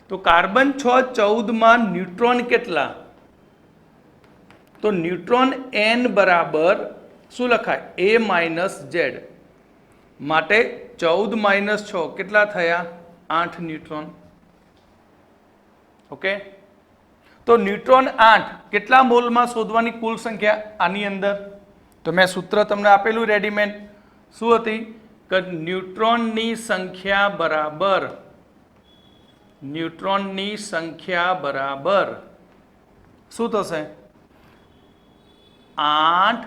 તો કાર્બન 6, 14 માં ન્યુટ્રોન કેટલા? તો ન્યુટ્રોન n બરાબર શું લખાય? A - Z. માટે 14 - 6 કેટલા થયા? 8 ન્યુટ્રોન. ઓકે. તો ન્યુટ્રોન 8 કેટલા મોલમાં શોધવાની કુલ સંખ્યા આની અંદર? તો મેં સૂત્ર તમને આપેલું રેડીમેડ. શું હતી? કે ન્યુટ્રોનની સંખ્યા બરાબર શું થશે? 8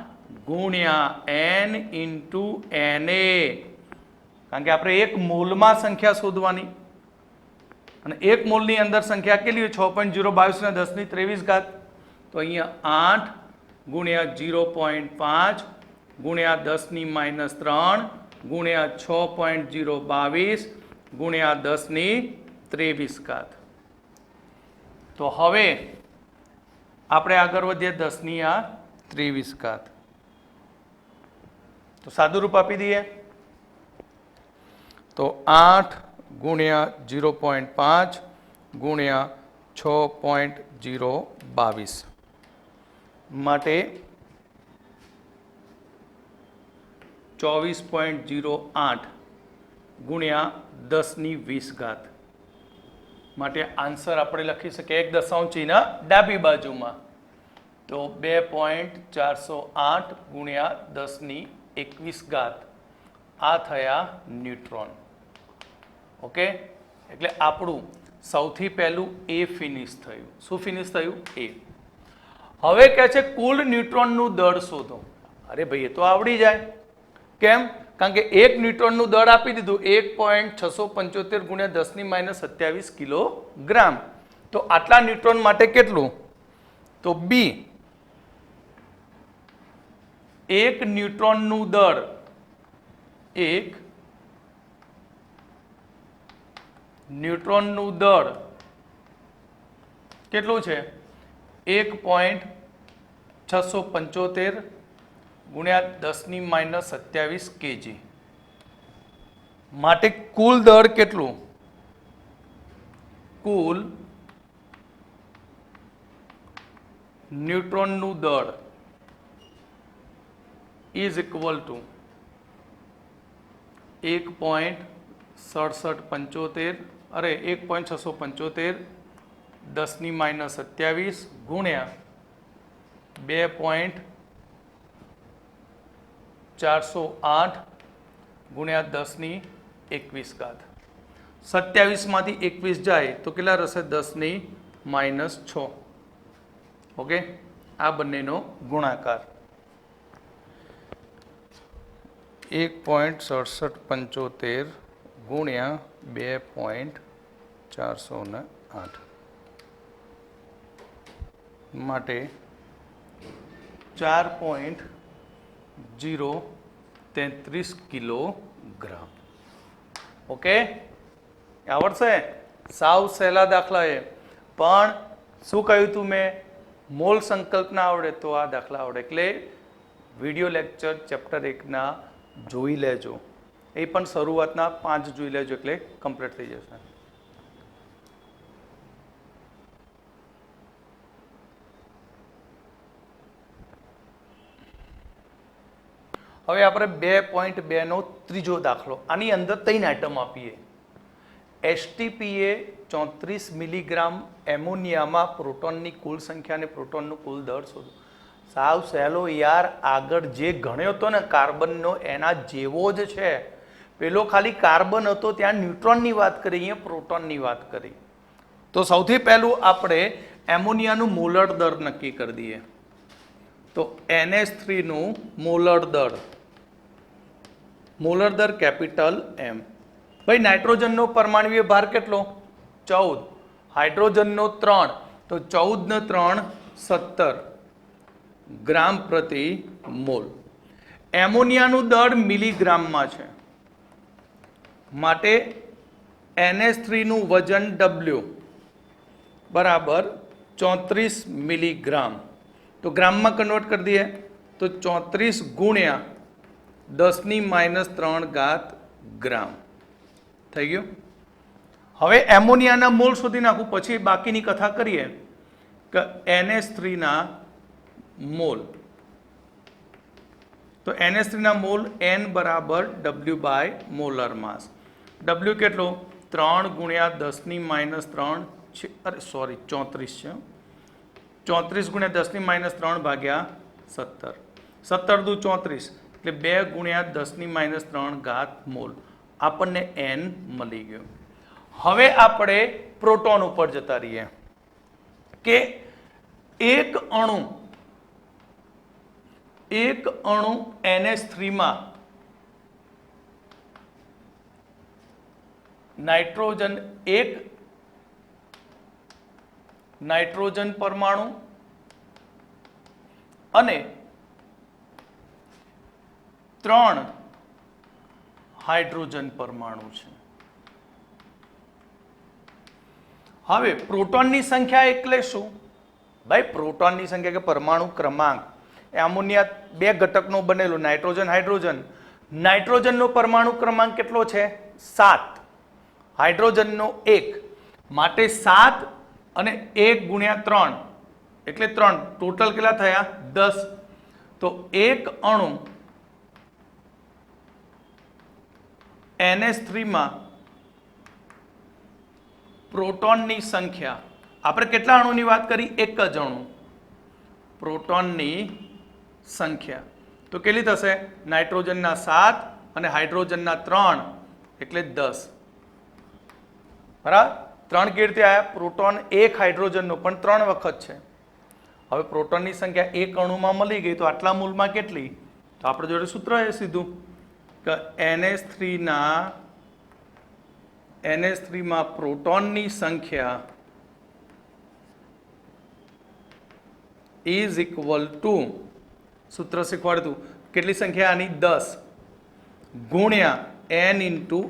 ગુણ્યા n ઇન્ટુ Na. કારણ કે આપણે એક મોલમાં સંખ્યા શોધવાની, અને એક મોલની અંદર સંખ્યા કેટલી હોય? 6.022 ને 10⁻23. તો અહીંયા 8 ગુણ્યા 0.5 ગુણ્યા 10⁻³ ગુણ્યા 6.022 ગુણ્યા 10⁻23. તો હવે આપણે આગળ વધીએ 10⁻23. તો સાદું રૂપ આપી દઈએ તો 8 ગુણ્યા 0.5 ગુણ્યા 6.022 માટે 24.08 ગુણ્યા 10⁻20. માટે આન્સર આપણે લખી શકીએ 1 દશાંશ ચિહ્ન ડાબી બાજુમાં. તો 2.408 ગુણ્યા 10⁻21. આ થયા ન્યુટ્રોન. ઓકે. એટલે આપણું સૌથી પહેલું એ ફિનિશ થયું. શું ફિનિશ થયું? એ. હવે કહે છે કુલ ન્યુટ્રોનનું દળ શોધો. અરે ભાઈ, એ તો આવડી જાય. કેમ? કારણ કે એક ન્યુટ્રોનનું દળ આપી દીધું 1.675 ગુણ્યા 10⁻27 કિલોગ્રામ. તો આટલા ન્યુટ્રોન માટે કેટલું? તો બી, એક ન્યુટ્રોનનું દળ, એક ન્યુટ્રોનનું દળ કેટલું છે? 1.675 ગુણ્યા 10⁻27 kg. માટે કુલ દળ કેટલું? કુલ ન્યુટ્રોનનું દળ ઇઝ ઇક્વલ ટુ 1.675 6775 અરે 1.675 10⁻27 ગુણ્યા 2.408 ગુણ્યા 10⁻21 27 માંથી 21 જાય તો કેટલા રહેશે 10⁻6 ઓકે આ બંનેનો ગુણાકાર 1.6775 ગુણ્યા 2.408 માટે 4.033 કિલોગ્રામ ઓકે આવડશે સાવ સહેલા દાખલા એ પણ શું કહ્યું તું મેં મોલ સંકલ્પના આવડે તો આ દાખલા આવડે એટલે વિડીયો લેક્ચર ચેપ્ટર 1 જોઈ લેજો એ પણ શરૂઆતના 5 જોઈ લેજો એટલે કમ્પ્લીટ થઈ જશે હવે આપણે 2.2 નો ત્રીજો દાખલો આની અંદર 3 આઈટમ આપીએ એસટીપીએ 34 મિલીગ્રામ એમોનિયામાં પ્રોટોનની કુલ સંખ્યા અને પ્રોટોનનું કુલ દર શોધો સાવ સહેલો યાર આગળ જે ગણ્યો હતો ને કાર્બનનો એના જેવો જ છે પેલો ખાલી કાર્બન હતો ત્યાં ન્યુટ્રોનની વાત કરી અહીંયા પ્રોટોનની વાત કરી તો સૌથી પહેલું આપણે એમોનિયાનું મોલર દર નક્કી કરી દઈએ તો NH3 નું મોલર દર કેપિટલ M ભાઈ નાઇટ્રોજનનો પરમાણુય ભાર કેટલો 14 હાઇડ્રોજનનો 3 તો 14 ને 3 17 ગ્રામ પ્રતિ મોલ એમોનિયાનું દળ મિલીગ્રામમાં છે માટે NH3 નું વજન W બરાબર 34 મિલીગ્રામ તો ગ્રામમાં કન્વર્ટ કરી દઈએ તો 34 ગુણ્યા 10⁻³ ગ્રામ થઈ ગયું હવે એમોનિયાના મોલ શોધી નાખું પછી બાકીની કથા કરીએ કે NH3 ના મોલ તો NH3 ના મોલ N બરાબર W by molar mass W કેટલો 3 ગુણ્યા 10⁻³ અરે સોરી 34 છે 34 ગુણ્યા 10⁻³ ભાગ્યા 17 17 દુ 34 એટલે 2 ગુણ્યા 10⁻³ મોલ આપણને N મળી ગયો હવે આપણે પ્રોટોન ઉપર જતા રહીએ કે એક અણુ NH3 માં નાઇટ્રોજન પરમાણુ અને 3 હાઇડ્રોજન પરમાણુ છે હવે પ્રોટોનની સંખ્યા એટલે શું ભાઈ પ્રોટોનની સંખ્યા કે પરમાણુ ક્રમાંક એમોનિયા 2 ઘટકનો બનેલો નાઇટ્રોજન હાઇડ્રોજન નાઇટ્રોજનનો પરમાણુ ક્રમાંક કેટલો છે 7 હાઇડ્રોજનનો 1 માટે 7 અને 1 ગુણ્યા 3 એટલે 3 ટોટલ કેટલા થયા 10 તો એક અણુ NH3 માં પ્રોટોનની સંખ્યા આપણે કેટલા અણુની વાત કરી એક જ અણુ પ્રોટોનની સંખ્યા તો કેટલી થશે નાઇટ્રોજનના 7 અને હાઇડ્રોજનના 3 એટલે 10 બરાબર 3 કેવી રીતે આવ્યા પ્રોટોન એક હાઇડ્રોજનનો પણ 3 વખત છે હવે પ્રોટોનની સંખ્યા એક અણુમાં મળી ગઈ તો આટલા મૂલમાં કેટલી તો આપણે જોડે સૂત્ર છે સીધું કે NH3 માં પ્રોટોનની સંખ્યા ઇઝ ઇક્વલ ટુ સૂત્ર શીખવાડતું કેટલી સંખ્યા આની 10 ગુણ્યા N ઇન્ટુ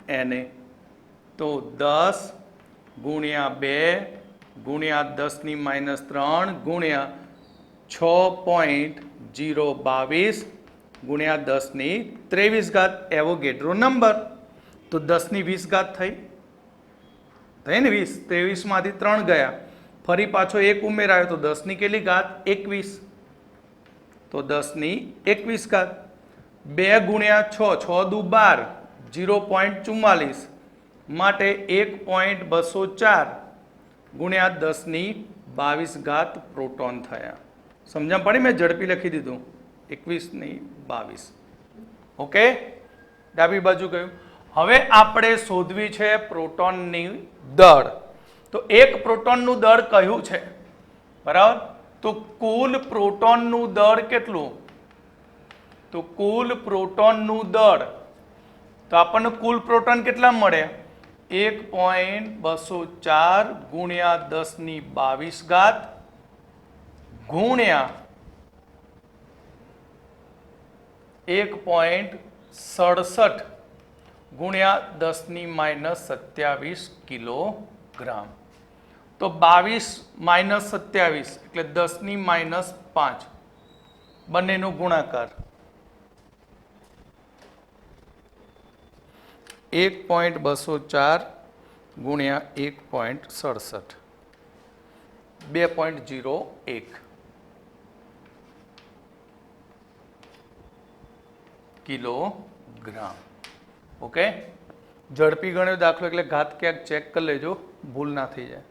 Na તો 10 ગુણ્યા 2 ગુણ્યા 10⁻³ ગુણ્યા 6.022 ગુણ્યા 10⁻23 એવોગેડ્રો નંબર તો 10⁻20 થઈ ને 20 23 માંથી 3 ગયા ફરી પાછો 1 ઉમેરાયો તો 10 ની કેટલી ઘાત 21 તો 10⁻21 2 ગુણ્યા 6, 6 દુ 12, 0.44 માટે 1.204 ગુણ્યા 10⁻22 પ્રોટોન થયા. સમજણ પડી? મેં ઝડપી લખી દીધું 21⁻22. ઓકે, ડાબી બાજુ ગયું. હવે આપણે શોધવી છે પ્રોટોનની દળ. તો એક પ્રોટોનનું દળ કયું છે? બરાબર. તો કુલ પ્રોટોનનું દળ કેટલું? તો કુલ પ્રોટોનનું દળ, તો આપણને કુલ પ્રોટોન કેટલા મળે? 1.204 ગુણ્યા 10⁻22 ગુણ્યા 1.67 ગુણ્યા 10⁻27 કિલોગ્રામ. તો 22 - 27 એટલે 10⁻5 બંનેનો ગુણાકાર 1.204 ગુણ્યા 1.67 2.01 કિલોગ્રામ. ઓકે, ઝડપી ગણ્યો દાખલો એટલે ઘાત ક્યાંક ચેક કરી લેજો, ભૂલ ના થઈ જાય.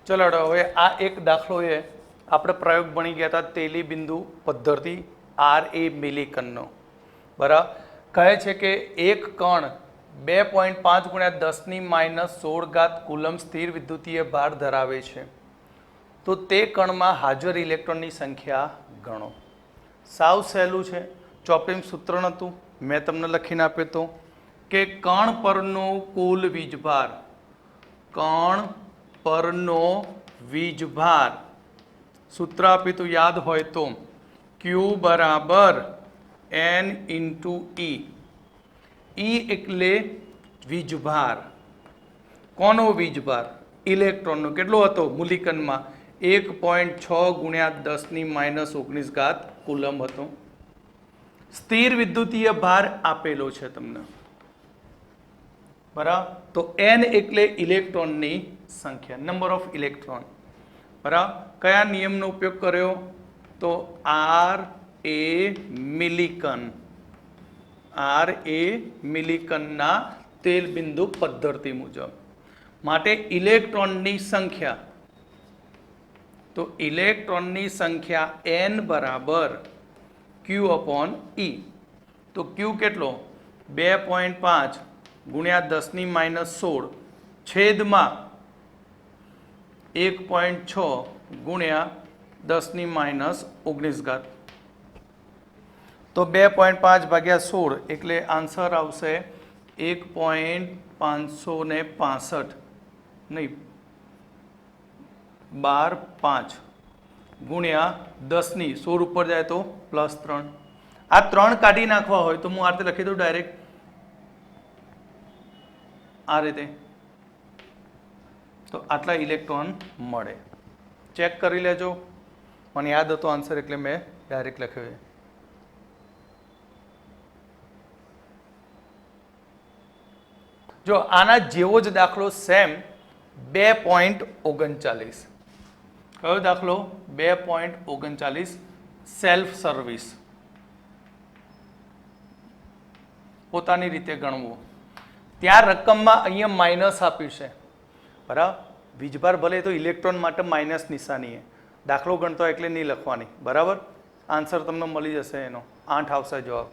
ચલો હવે આ એક દાખલો એ આપણે પ્રયોગ ભણી ગયા હતા તેલી બિંદુ પદ્ધતિ RA મિલિકનનો. બરાબર. કહે છે કે એક કણ 2.5 ગુણ્યા 10⁻16 કુલમ સ્થિર વિદ્યુતીય ભાર ધરાવે છે. તો તે કણમાં હાજર ઇલેક્ટ્રોનની સંખ્યા ગણો. સાવ સહેલું છે. ચોપડીનું સૂત્ર નહોતું, મેં તમને લખીને આપ્યું હતું કે કણ પરનો કુલ વીજભાર, કણ પરનો વીજભાર, સૂત્ર આપ્યું તો યાદ હોય તો Q બરાબર N × E. E એટલે વીજભાર. કોનો વીજભાર? ઇલેક્ટ્રોનનો. કેટલો હતો મૂલિકનમાં? 1.6 ગુણ્યા 10⁻19 કુલમ હતો. સ્થિર વિદ્યુતીય ભાર આપેલો છે તમને. બરાબર. તો N એટલે ઇલેક્ટ્રોનની સંખ્યા, નંબર ઓફ ઇલેક્ટ્રોન. બરાબર. કયા નિયમનો ઉપયોગ કર્યો? તો RA મિલિકન. RA મિલિકનના તેલ બિંદુ પદ્ધતિ મુજબ. માટે ઇલેક્ટ્રોનની સંખ્યા, તો ઇલેક્ટ્રોનની સંખ્યા N બરાબર Q/E. તો Q કેટલો? 2.5 ગુણ્યા 10⁻16 છેદમાં 1.6 ગુણ્યા 10⁻19. તો 2.5 ભાગ્યા 16 એટલે આન્સર આવશે 1.565 નહીં 12.5 ગુણ્યા 10⁻16 ઉપર જાય તો +3. આ 3 કાઢી નાખવા હોય તો હું આ રીતે લખી દઉં ડાયરેક્ટ આ રીતે. તો આટલા ઇલેક્ટ્રોન મળે. ચેક કરી લેજો. મને યાદ હતો આન્સર એટલે મેં ડાયરેક્ટ લખ્યો છે. જો આના જેવો જ દાખલો સેમ 2.39. કયો દાખલો? 2.39 સેલ્ફ સર્વિસ. પોતાની રીતે ગણવું. ત્યાં રકમમાં અહીંયા માઇનસ આપ્યું છે. બરાબર. વીજભાર ભલે તો ઇલેક્ટ્રોન માટે માઇનસ નિશાની છે. દાખલો ગણતો એટલે નહીં લખવાની. બરાબર. આન્સર તમને મળી જશે એનો 8 આવશે જવાબ.